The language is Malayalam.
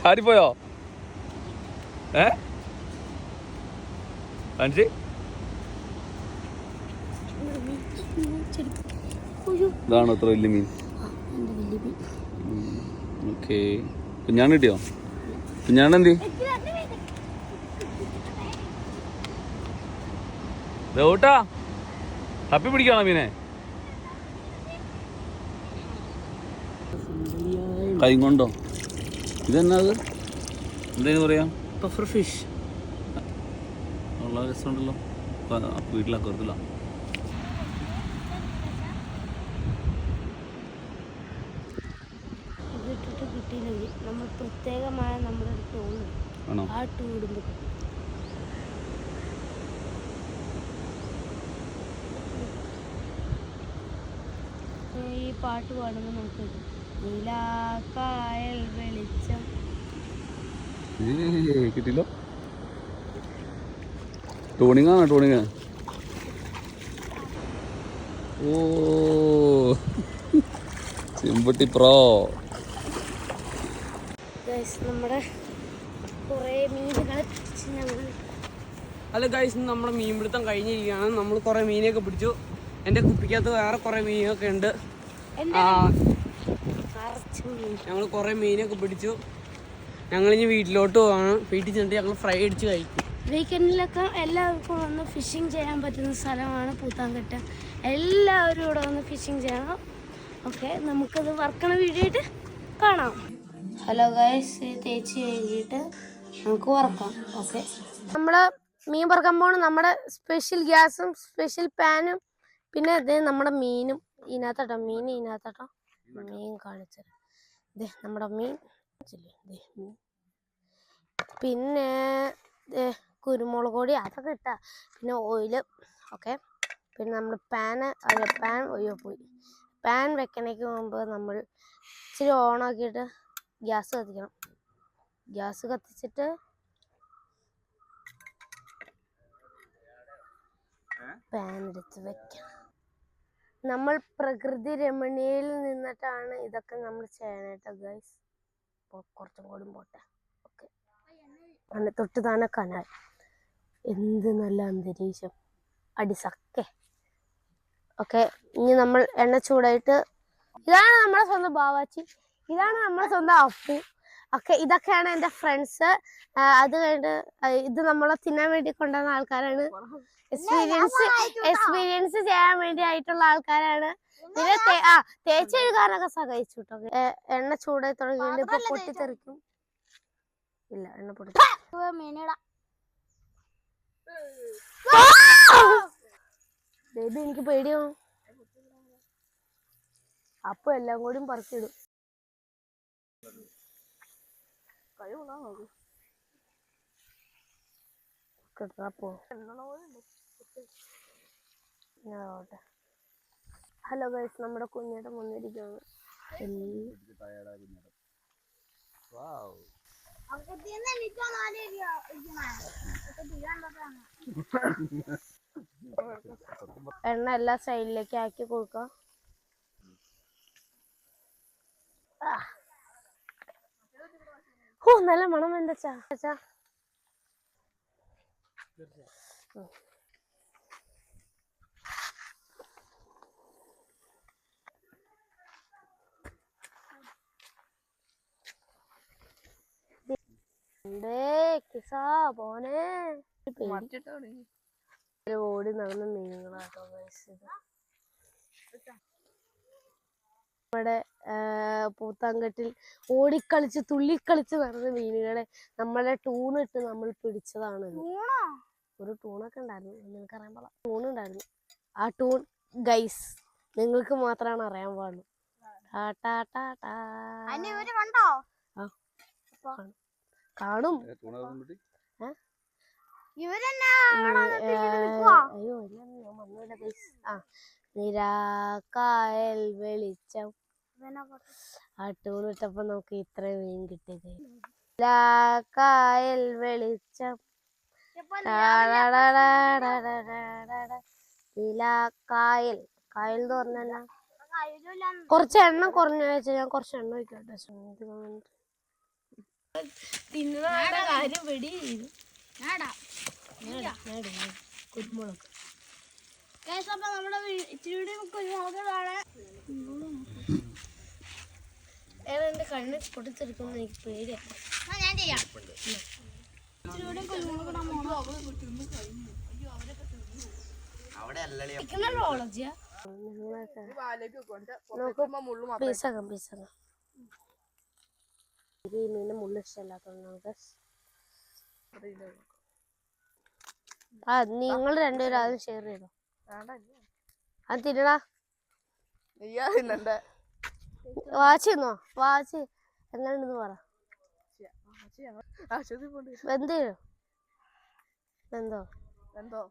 ചാടിപ്പോയോ? കാണിച്ച്. ഇതാണോ അത്ര വലിയ മീൻ? ഓക്കെ. കുഞ്ഞാണ് കിട്ടിയോ? കുഞ്ഞാണെന്തി ദേവൂട്ടാ തപ്പി പിടിക്കാണോ മീനെ? കൈ കൊണ്ടോ? ഇതെന്നാ അത്? എന്തേന്ന് പറയാ? Puffer fish. ഉള്ള രസമുണ്ടല്ലോ. വീട്ടിലൊക്കെ വെറുതെ കിട്ടിയില്ലെങ്കിൽ നമ്മൾ പ്രത്യേകമായ നമ്മുടെ ടൂണുണ്ട്. ആ ടൂടുമ്പോൾ ഈ പാട്ട് പാടുമ്പോൾ നമുക്ക് നീലാക്കായൽ വെളിച്ചം കിട്ടില്ലോ. ടൂണിങ്ങാണോ? ടൂണിങ്. ഓ ചെമ്പട്ടി പ്രോ. നമ്മുടെ കുറേ മീനുകളെ പിടിച്ച് ഞങ്ങൾ. ഹലോ ഗൈസ്, നമ്മുടെ മീൻ പിടുത്തം കഴിഞ്ഞിരിക്കുകയാണ്. നമ്മൾ കുറേ മീനൊക്കെ പിടിച്ചു. എൻ്റെ കുപ്പിക്കകത്ത് വേറെ കുറേ മീനൊക്കെ ഉണ്ട്. ഞങ്ങൾ കുറേ മീനൊക്കെ പിടിച്ചു. ഞങ്ങളിനി വീട്ടിലോട്ട് പോവാണ്. വീട്ടിൽ ചെന്നിട്ട് ഞങ്ങൾ ഫ്രൈ അടിച്ച് കഴിക്കും. വീക്കെൻഡിലൊക്കെ എല്ലാവർക്കും വന്ന് ഫിഷിങ് ചെയ്യാൻ പറ്റുന്ന സ്ഥലമാണ് പൂത്താൻകെട്ട്. എല്ലാവരും ഇവിടെ വന്ന് ഫിഷിങ് ചെയ്യണം. ഓക്കെ, നമുക്കത് വറക്കണ വീഡിയോ ആയിട്ട് കാണാം. ഹലോ ഗൈസ്, തേച്ച് കഴിഞ്ഞിട്ട് നമുക്ക് വറക്കാം. ഓക്കെ, നമ്മൾ മീൻ വറക്കാൻ പോകണം. നമ്മുടെ സ്പെഷ്യൽ ഗ്യാസും സ്പെഷ്യൽ പാനും പിന്നെ ഇത് നമ്മുടെ മീനും ഇതിനകത്തോട്ടോ. മീൻ കാണിച്ചത് ഇത് നമ്മുടെ മീൻ. പിന്നെ കുരുമുളക് പൊടി അതൊക്കെ ഇട്ടാ. പിന്നെ ഓയില്. ഓക്കെ, പിന്നെ നമ്മൾ പാൻ വെക്കണേക്ക് മുമ്പ് നമ്മൾ ഇച്ചിരി ഓണാക്കിയിട്ട് ഗ്യാസ് കത്തിക്കണം. ഗ്യാസ് കത്തിച്ചിട്ട് പാൻ എടുത്ത് വെക്കണം. നമ്മൾ പ്രകൃതി രമണീയയിൽ നിന്നിട്ടാണ് ഇതൊക്കെ നമ്മൾ ചെയ്യണേട്ടോ ഗൈസ്. കുറച്ചും കൂടി പോട്ടെ. ഓക്കെ, തൊട്ട് താനെ കനാൽ. എന്ത് നല്ല അന്തരീക്ഷം, അടിസക്കെ. ഓക്കെ, ഇനി നമ്മൾ എണ്ണ ചൂടായിട്ട്. ഇതാണ് നമ്മുടെ സ്വന്തം ബാവാച്ചി, ഇതാണ് നമ്മുടെ സ്വന്തം അപ്പു. ഓക്കെ, ഇതൊക്കെയാണ് എൻ്റെ ഫ്രണ്ട്സ്. അത് കഴിഞ്ഞിട്ട് ഇത് നമ്മളെ തിന്നാൻ വേണ്ടി കൊണ്ടുവന്ന ആൾക്കാരാണ്. എക്സ്പീരിയൻസ് ചെയ്യാൻ വേണ്ടി ആയിട്ടുള്ള ആൾക്കാരാണ്. പിന്നെ തേച്ച് കഴുകാനൊക്കെ സഹായിച്ചു കേട്ടോ. എണ്ണ ചൂടായി തുടങ്ങിയിട്ട് ഇപ്പൊ പൊട്ടിത്തെറിക്കും. ഇല്ല, എണ്ണ പൊട്ടി. ബേബി, എനിക്ക് പേടിയാവും. അപ്പൊ എല്ലാം കൂടി പറിച്ചിടും. ഹലോ ഗൈസ്, നമ്മുടെ കുഞ്ഞേട്ടൻ വന്നിരിക്കുകയാണ്. എണ്ണ എല്ലാ സൈഡിലേക്ക് ആക്കി കൊടുക്കാം. നല്ല മണം എന്താ ചാ. ഓടി നടന്ന മീനുകളാട്ടോ നമ്മുടെ പൂത്താൻകെട്ടിൽ ഓടിക്കളിച്ച് തുള്ളിക്കളിച്ച് നടന്ന മീനുകളെ നമ്മളെ ടൂണിട്ട് നമ്മൾ പിടിച്ചതാണ്. ഒരു ടൂണൊക്കെ ഉണ്ടായിരുന്നു, നിങ്ങൾക്കറിയാൻ പാടില്ല. ടൂണുണ്ടായിരുന്നു. ആ ടൂൺ ഗൈസ് നിങ്ങൾക്ക് മാത്രമാണ് അറിയാൻ പാടുള്ളൂ. കാണും. അയ്യോ, ഞാൻ വന്നില്ല ഗൈസ്. നിരാക്കായൽ വെളിച്ചം. ആ ടൂൺ ഇട്ടപ്പോ നമുക്ക് ഇത്രയും മീൻ കിട്ടിയത്. നിരാക്കായൽ വെളിച്ചം. നിലാക്കായൽ. കായൽ എന്ന് പറഞ്ഞല്ല. കുറച്ച് എണ്ണം കുറഞ്ഞു വെച്ചാൽ ഞാൻ കുറച്ച് എണ്ണ വയ്ക്കട്ടെ. തിന്നുന്ന കാര്യം വെടി ചെയ്തു. കുരുമുളക് എന്റെ കണ്ണ് പൊട്ടിത്തെടുക്കുന്ന എനിക്ക് പേടിയാണ്. ഈ മീനിന് മുള്ളു ഇഷ്ടമല്ലാത്തോണ്ട് നിങ്ങൾ രണ്ടുപേരും അതും ഷെയർ ചെയ്തോ. അത് തിന്നടാ. വാച്ച് തിന്നോ? വാച്ച് എങ്ങനെയുണ്ടെന്ന് പറ. വെന്തോ വെന്തോ